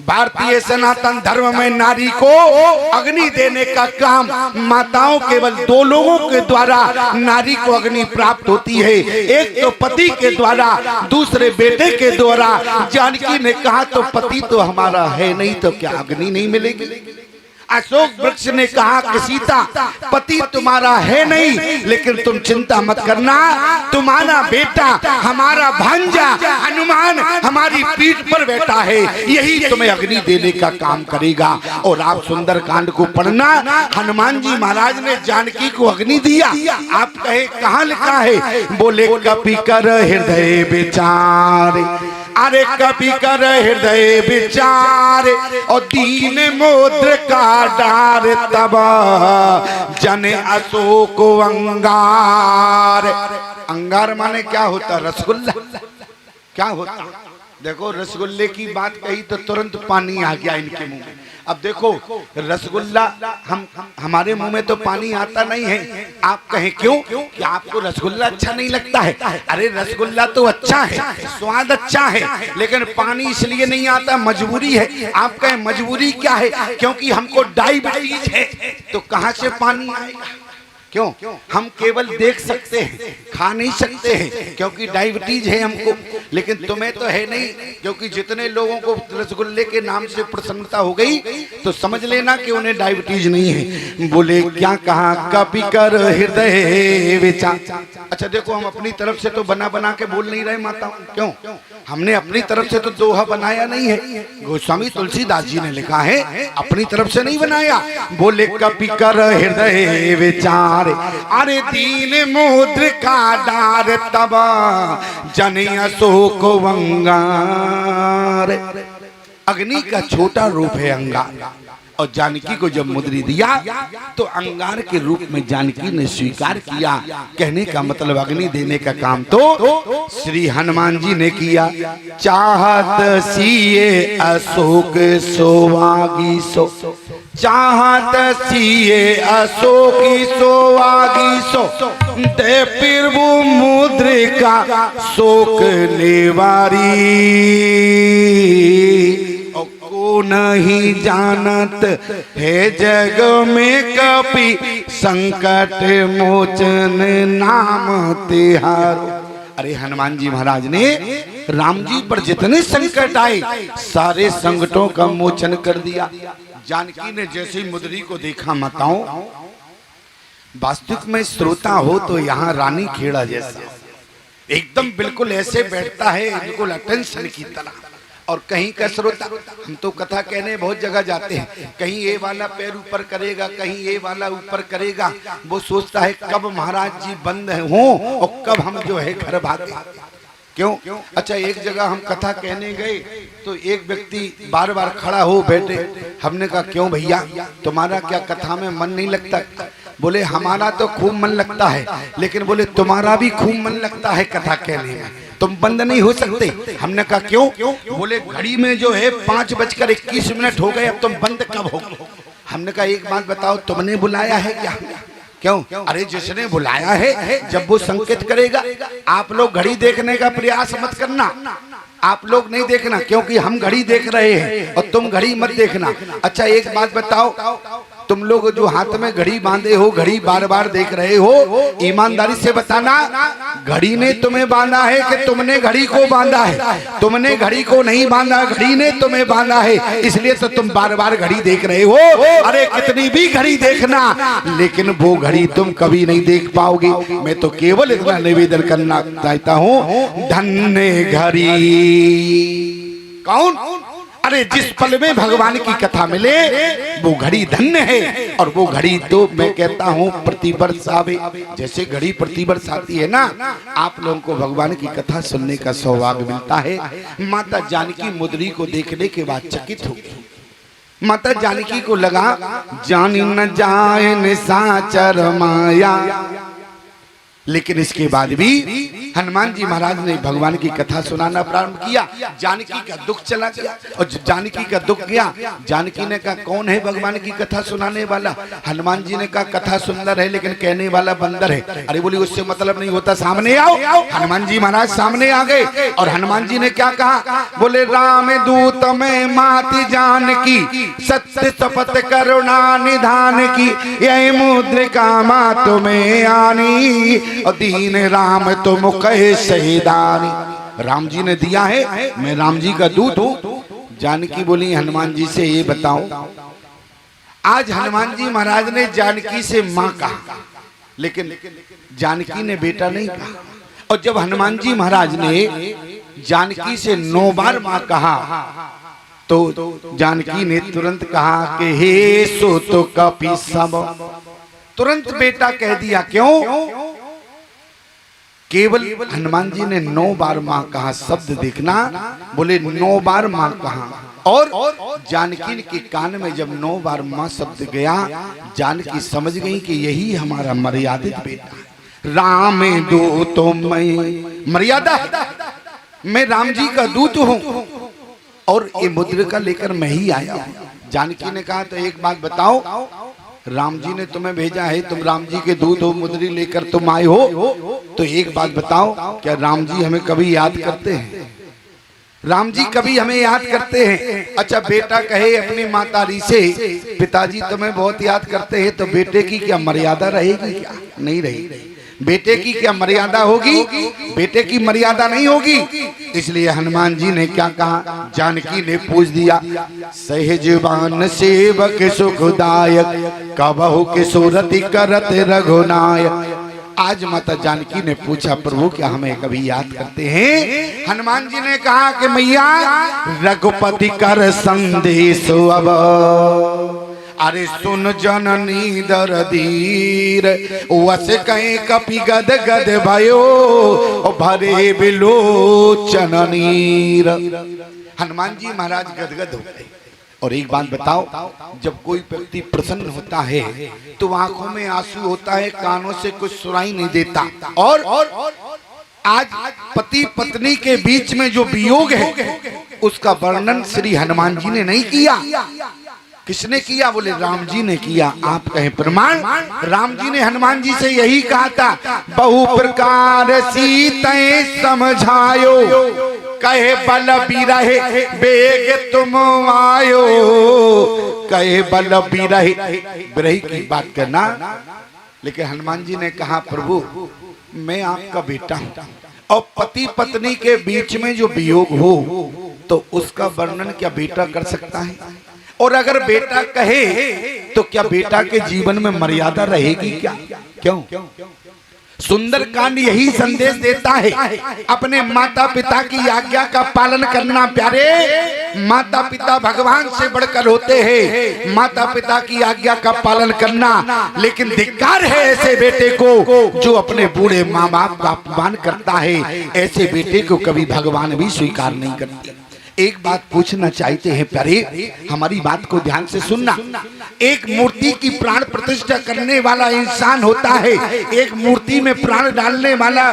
भारतीय सनातन धर्म में नारी को अग्नि देने का काम माताओं केवल दो लोगों के द्वारा नारी को अग्नि प्राप्त होती है, एक तो पति के द्वारा, दूसरे बेटे के द्वारा। जानकी ने कहा तो पति तो हमारा है नहीं तो क्या अग्नि नहीं मिलेगी। अशोक वृक्ष ने कहा कि सीता पति तुम्हारा है नहीं, लेकिन तुम चिंता मत करना, तुम्हारा बेटा हमारा भांजा हनुमान हमारी पीठ पर बैठा है, यही तुम्हें अग्नि देने का काम करेगा। और आप सुंदर कांड को पढ़ना, हनुमान जी महाराज ने जानकी को अग्नि दिया। आप कहे कहाँ लिखा है? बोले कपि कर हृदय विचार, अरे कपि कर हृदय विचार और दीन मोद्र का डार तब जने अशोक अंगार। अंगार माने क्या होता? रसगुल्ला। क्या होता? देखो रसगुल्ले की बात कही तो तुरंत पानी आ गया इनके मुंह में। अब देखो रसगुल्ला हमारे मुंह में तो पानी आता नहीं है। आप कहें क्यों कि आपको रसगुल्ला अच्छा नहीं लगता है? अरे रसगुल्ला तो अच्छा है, स्वाद अच्छा है, लेकिन पानी इसलिए नहीं आता, मजबूरी है। आप कहें मजबूरी क्या है? क्योंकि हमको डायबिटीज है, तो कहाँ से पानी आएगा? क्यों? हम केवल देख सकते हैं, खा नहीं सकते हैं, क्योंकि डायबिटीज है हमको। लेकिन तुम्हें तो है नहीं, क्योंकि जितने लोगों को रसगुल्ले के नाम से प्रसन्नता हो गई तो समझ लेना कि उन्हें डायबिटीज नहीं है। बोले क्या कहा? कपि कर हृदय विचार। अच्छा देखो, हम अपनी तरफ से तो बना बना के बोल नहीं रहे माता। क्यों? हमने अपनी तरफ से तो दोहा बनाया नहीं है, गोस्वामी तुलसीदास जी ने लिखा है, अपनी तरफ से नहीं बनाया। बोले कपि कर हृदय विचार, अरे दीन मोद्र का डार तब जन अशोक अंगार। अग्नि का छोटा रूप है अंगार, और जानकी को जब मुद्री दिया तो अंगार के रूप में जानकी ने स्वीकार किया। कहने का मतलब अग्नि देने का काम तो श्री हनुमान जी ने किया। चाहत सिए अशोक सोवागी सो, चाहत सिए अशोकी सोवागी सो, दे प्रभु मुद्रिका शोक निवारी। को नहीं जानत है जग में कपि संकट मोचन नाम तिहारो। अरे हनुमान जी महाराज ने राम जी पर जितने संकट आए सारे संकटों का मोचन कर दिया। जानकी ने जैसे ही मुद्री को देखा, माताओं वास्तविक में श्रोता हो तो यहाँ रानी खेड़ा जैसा एकदम बिल्कुल ऐसे बैठता है, बिल्कुल अटेंशन की तरह। और कहीं का श्रोता, हम तो कथा कहने बहुत जगह जाते हैं, कहीं ये वाला पैर ऊपर करेगा, कहीं ये वाला ऊपर करेगा। वो सोचता है कब महाराज जी बंद हो और कब हम जो है घर भागे। क्यों? अच्छा एक जगह हम कथा कहने गए तो एक व्यक्ति बार बार खड़ा हो बैठे। हमने कहा क्यों भैया, तुम्हारा क्या कथा में मन नहीं लगता? बोले हमारा तो खूब मन लगता है, लेकिन बोले तुम्हारा भी खूब मन लगता है कथा कहने में, तुम बंद नहीं हो सकते। हमने कहा क्यों? बोले घड़ी में जो है 5:21 हो गए, अब तुम बंद कब हो? हमने कहा एक बात बताओ, तुमने बुलाया है क्या? क्यों? अरे जिसने बुलाया है जब वो संकेत करेगा। आप लोग घड़ी देखने का प्रयास मत करना, आप लोग नहीं देखना, क्योंकि हम घड़ी देख रहे हैं और तुम घड़ी मत देखना। अच्छा एक बात बताओ, तुम लोग जो हाथ में घड़ी बांधे हो, घड़ी बार बार देख रहे हो, ईमानदारी से बताना घड़ी ने तुम्हें बांधा है कि तुमने घड़ी को बांधा है? तुमने घड़ी को नहीं बांधा, घड़ी ने तुम्हें बांधा है, इसलिए तो तुम बार बार घड़ी देख रहे हो। अरे कितनी भी घड़ी देखना, लेकिन वो घड़ी तुम कभी नहीं देख पाओगे। मैं तो केवल इतना निवेदन करना चाहता हूँ, धन्य घड़ी। कौन? अरे जिस पल में भगवान की कथा मिले वो घड़ी धन्य है। और वो घड़ी तो मैं कहता हूँ प्रतिवर्ष आवे, जैसे घड़ी प्रतिवर्ष आती है ना, आप लोगों को भगवान की कथा सुनने का सौभाग्य मिलता है। माता जानकी मुद्री को देखने के बाद चकित हो गई। माता जानकी को लगा जानी न जाए निशाचर माया, लेकिन इसके बाद भी हनुमान जी महाराज ने भगवान की कथा सुनाना प्रारंभ किया। जानकी का दुख चला गया और जानकी का दुख गया। जानकी ने कहा कौन है भगवान की कथा सुनाने वाला? हनुमान जी ने कहा कथा सुंदर है लेकिन कहने वाला बंदर है। अरे बोली उससे मतलब नहीं होता, सामने आओ। हनुमान जी महाराज सामने आ गए और हनुमान जी ने क्या कहा? बोले राम दूत में माति जानकी, सत्य शपथ करुणा निधान की, यही मुद्रिका माँ तुम्हें आनी, और दीन राम तुम कहे शहीदानी। राम जी ने दिया है, मैं राम जी का दूत हूँ। जानकी बोली हनुमान जी से ये बताओ, आज हनुमान जी महाराज ने जानकी से माँ कहा लेकिन जानकी ने बेटा नहीं कहा। और जब हनुमान जी महाराज ने जानकी से 9 बार माँ कहा तो जानकी ने तुरंत कहा कि हे सो तो कपि सब, तुरंत बेटा कह दिया। क्यों? केवल हनुमान जी ने 9 बार माँ कहा। शब्द देखना, बोले 9 बार माँ कहा। और जानकी के कान में जब 9 बार माँ शब्द गया, जानकी समझ गई कि यही हमारा मर्यादित बेटा है। राम दूत मैं, मर्यादा, मैं राम जी का दूत हूँ और ये मुद्रिका लेकर मैं ही आया हूँ। जानकी ने कहा तो एक बात बताओ, राम जी ने तुम्हें भेजा है, तुम राम जी के दूत हो, मुद्री लेकर तुम आए हो, तो एक बात बताओ, क्या राम जी हमें कभी याद करते हैं? राम जी कभी हमें याद करते हैं? अच्छा बेटा कहे अपनी मातारी से पिताजी तुम्हें बहुत याद करते हैं, तो बेटे की क्या मर्यादा रहेगी? क्या नहीं रहेगी। बेटे की क्या मर्यादा होगी? बेटे की मर्यादा नहीं होगी। इसलिए हनुमान जी ने क्या कहा? जानकी ने पूछ दिया, सहजवान सेवक सुखदायक, कबहु के सुरति करत रघुनायक। आज माता जानकी ने पूछा प्रभु क्या हमें कभी याद करते हैं? हनुमान जी ने कहा कि मैया रघुपति कर संदेश अब, अरे सुन जननी दरदीर, वस कहीं कपि गद गद भयो, भरे बिलोचन नीर। हनुमान जी महाराज गदगद हो गए। और एक बात बताओ, जब कोई व्यक्ति प्रसन्न होता है तो आंखों में आंसू होता है, कानों से कुछ सुनाई नहीं देता। और आज पति पत्नी के बीच में जो वियोग है उसका वर्णन श्री हनुमान जी ने नहीं किया। किसने किया? बोले राम जी ने किया। आप कहें प्रमाण? राम जी ने हनुमान जी से यही कहा था, बहु प्रकार सीते समझायो, कहे बल बिरहे बेग तुम आयो, कहे बल बिरहे, बिरही की बात करना। लेकिन हनुमान जी ने कहा प्रभु मैं आपका बेटा हूं और पति पत्नी के बीच में जो वियोग हो तो उसका वर्णन क्या बेटा कर सकता है? और अगर बेटा कहे तो क्या बेटा के जीवन में मर्यादा रहेगी क्या? क्यों? सुंदरकांड यही संदेश देता है, अपने माता पिता की आज्ञा का पालन करना। प्यारे, माता पिता भगवान से बढ़कर होते हैं, माता पिता की आज्ञा का पालन करना। लेकिन धिक्कार है ऐसे बेटे को जो अपने बूढ़े माँ बाप का अपमान करता है। ऐसे बेटे को कभी भगवान भी स्वीकार नहीं करते। एक बात पूछना चाहते हैं प्यारे, हमारी बात को ध्यान से सुनना। एक मूर्ति की प्राण प्रतिष्ठा करने वाला इंसान होता है, एक मूर्ति में प्राण डालने वाला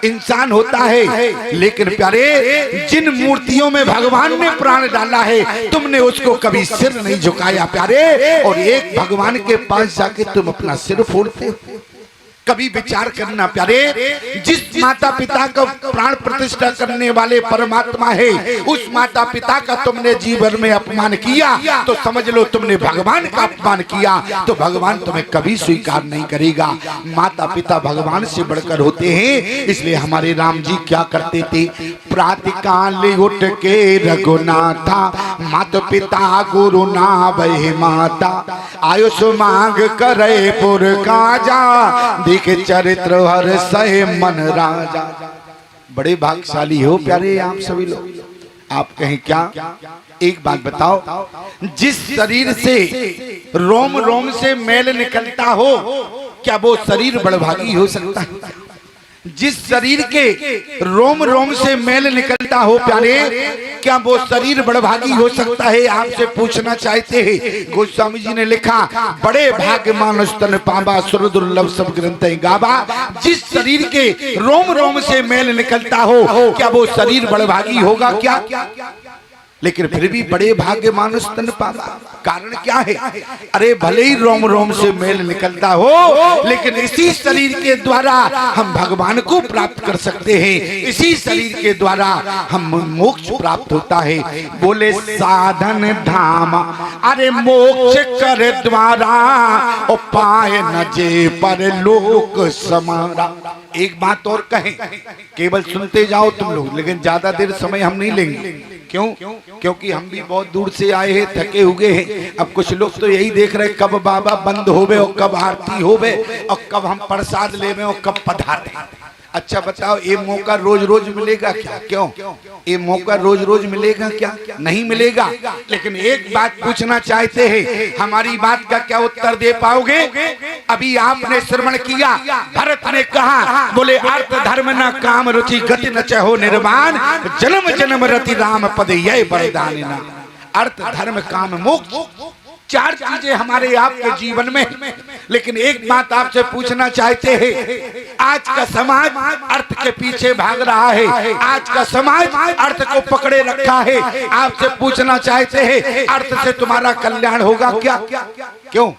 इंसान होता है। लेकिन प्यारे, जिन मूर्तियों में भगवान ने प्राण डाला है तुमने उसको कभी सिर नहीं झुकाया प्यारे। और एक भगवान के पास जाके तुम अपना सिर फोड़ते हो। कभी विचार करना प्यारे, जिस माता पिता का प्राण प्रतिष्ठा करने वाले परमात्मा है उस माता पिता का तुमने जीवन में अपमान किया तो समझ लो तुमने भगवान का अपमान किया, तो भगवान तुम्हें कभी स्वीकार नहीं करेगा। माता पिता भगवान से बढ़कर होते हैं। इसलिए हमारे राम जी क्या करते थे? प्रातःकाल उठ के रघुनाथा, माता पिता गुरु ना भय माता, आयुष मांग करे पुर काजा, देखे चरित्र हर सहे मन राजा। बड़े भाग्यशाली हो प्यारे आप सभी लोग। आप कहें क्या? एक बात बताओ, जिस शरीर से रोम रोम से मैल निकलता हो क्या वो शरीर बड़भागी हो सकता है? जिस शरीर के रोम रोम से मैल निकलता हो प्यारे, क्या वो शरीर बड़भागी हो सकता है? आपसे पूछना चाहते हैं। गोस्वामी जी ने लिखा, बड़े भाग्य मानुष तन पावा सुर दुर्लभ सब ग्रंथ गावा। जिस शरीर के रोम रोम से मैल निकलता हो, क्या वो शरीर बड़भागी होगा क्या? लेकिन फिर भी बड़े भाग्य मानुष तन पावा। कारण क्या है? अरे भले ही रोम रोम से मेल निकलता हो, लेकिन इसी शरीर के द्वारा हम भगवान को प्राप्त कर सकते हैं। इसी शरीर के द्वारा हम मोक्ष प्राप्त होता है। बोले साधन धाम, अरे मोक्ष कर द्वारा और पाए न जे पर लोक समारा। एक बात और कहें, केवल सुनते जाओ तुम लोग, लेकिन ज्यादा देर समय हम नहीं लेंगे। क्यों? क्योंकि हम भी बहुत दूर से आए हैं, थके हुए हैं। अब कुछ लोग तो यही देख रहे कब बाबा बंद होवे और कब आरती होवे और कब हम प्रसाद लेवे और कब पधारे। अच्छा बताओ, ये मौका रोज रोज मिलेगा क्या? क्यों? ये मौका रोज रोज मिलेगा क्या? नहीं मिलेगा। लेकिन एक बात पूछना चाहते हैं, हमारी बात का क्या उत्तर दे पाओगे? अभी आपने श्रवण किया, भरत ने कहा, बोले अर्थ धर्म न काम रुचि गति न चहो निर्वाण, जन्म जन्म रति राम पद यह वरदान ना। अर्थ धर्म काम मोक्ष, चार चीजें हमारे आपके जीवन में। लेकिन एक बात आपसे पूछना चाहते हैं, आज का समाज अर्थ के पीछे भाग रहा है। आज का समाज अर्थ को पकड़े रखा है। आपसे पूछना चाहते हैं, अर्थ से तुम्हारा कल्याण होगा क्या? क्यों?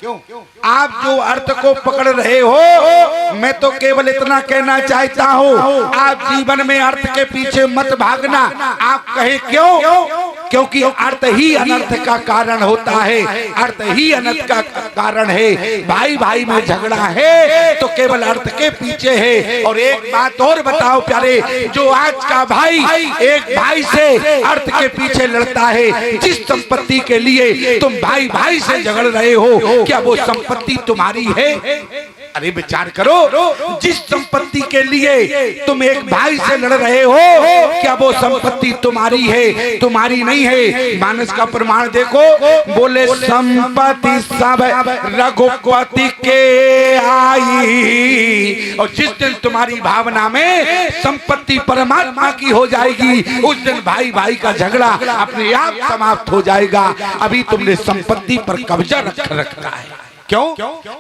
आप जो अर्थ को पकड़ रहे हो, मैं तो केवल इतना कहना चाहता हूँ, आप जीवन में अर्थ के पीछे मत भागना। आप कहें क्यों? क्योंकि अर्थ ही अनर्थ का कारण होता है। अर्थ ही अनर्थ का कारण है। भाई भाई में झगड़ा है तो केवल अर्थ के पीछे है। और एक बात और बताओ प्यारे, जो आज का भाई एक भाई से अर्थ के पीछे लड़ता है, जिस संपत्ति के लिए तुम भाई भाई से झगड़ रहे हो, क्या वो संपत्ति तुम्हारी है? अरे विचार करो, जिस संपत्ति के लिए तुम एक भाई से लड़ रहे हो, क्या वो संपत्ति तुम्हारी है? तुम्हारी नहीं है। मानस का प्रमाण देखो, बोले संपत्ति सब रघुपति के आई। और जिस दिन तुम्हारी भावना में संपत्ति परमात्मा की हो जाएगी, उस दिन भाई भाई का झगड़ा अपने आप समाप्त हो जाएगा। अभी तुमने संपत्ति पर कब्जा रखा है। क्यों?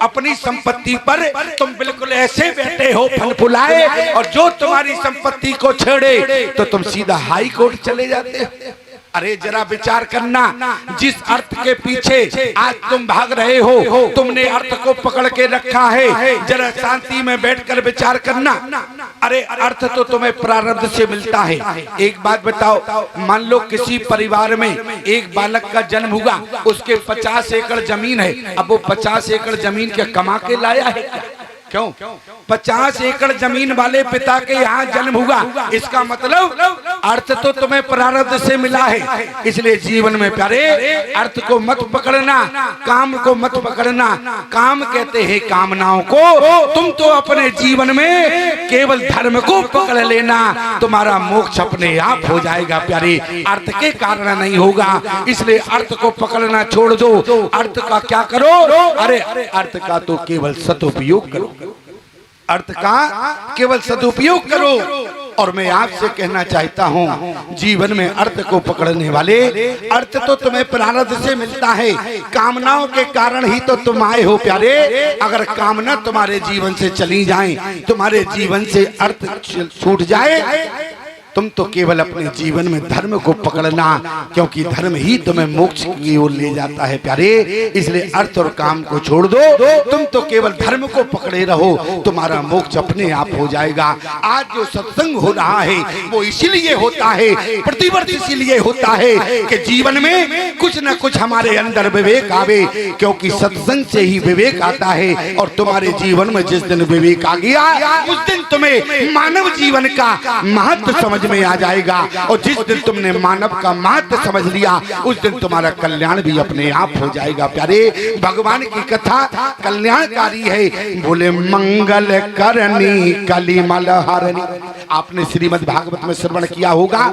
अपनी संपत्ति पर तुम बिल्कुल ऐसे बैठे हो फल फुलाए, और जो तुम्हारी संपत्ति को छेड़े तो तुम सीधा हाई कोर्ट चले जाते हो। अरे जरा विचार करना, जिस अर्थ के पीछे आज तुम भाग रहे हो, तुमने अर्थ को पकड़ के रखा है। जरा शांति में बैठकर विचार करना। अरे अर्थ तो तुम्हें प्रारब्ध से मिलता है। एक बात बताओ, मान लो किसी परिवार में एक बालक का जन्म हुआ, उसके 50 एकड़ जमीन है। अब वो 50 एकड़ जमीन क्या कमा के लाया है? क्यों? 50 एकड़ जमीन वाले पिता के यहाँ जन्म हुआ, इसका मतलब अर्थ तो तुम्हें प्रारब्ध से मिला है। इसलिए जीवन में प्यारे अर्थ को मत पकड़ना, काम को मत पकड़ना। काम कहते हैं कामनाओं को। तुम तो अपने जीवन में केवल धर्म को पकड़ लेना, तुम्हारा मोक्ष अपने आप हो जाएगा प्यारे, अर्थ के कारण नहीं होगा। इसलिए अर्थ को पकड़ना छोड़ दो। अर्थ का क्या करो? अरे अर्थ का तो केवल सदुपयोग करो। अर्थ का केवल सदुपयोग करो। और मैं आपसे कहना चाहता हूँ, जीवन में अर्थ को पकड़ने वाले, अर्थ तो तुम्हें प्रारब्ध से मिलता है, कामनाओं के कारण ही तो तुम आए हो प्यारे। अगर कामना तुम्हारे जीवन से चली जाए, तुम्हारे जीवन से अर्थ छूट जाए, तुम तो केवल अपने जीवन में धर्म को पकड़ना, क्योंकि धर्म ही तुम्हें मोक्ष की ओर ले जाता है प्यारे। इसलिए अर्थ और काम को छोड़ दो, तुम तो केवल धर्म को पकड़े रहो, तुम्हारा मोक्ष अपने आप हो जाएगा। आज जो सत्संग हो रहा है वो इसीलिए होता है, प्रतिवर्ष इसीलिए होता है कि जीवन में कुछ न कुछ हमारे अंदर विवेक आवे, क्योंकि सत्संग से ही विवेक आता है। और तुम्हारे जीवन में जिस दिन विवेक आ गया, उस दिन तुम्हें मानव जीवन का महत्व समझ में आ जाएगा। और जिस दिन तुमने मानव का महत्व समझ लिया उस दिन तुम्हारा कल्याण भी अपने आप हो जाएगा। प्यारे, भगवान की कथा कल्याणकारी है। बोले मंगल करनी कलिमल हरनी। आपने श्रीमद् भागवत में श्रवण किया होगा।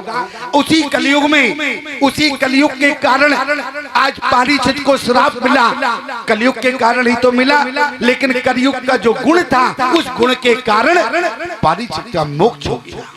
उसी कलयुग में, उसी कलयुग के कारण आज परीक्षित को श्राप मिला। कलयुग के कारण ही तो मिला, लेकिन कलयुग का जो गुण था उस गुण के कारण परीक्षित का मोक्ष हो गया।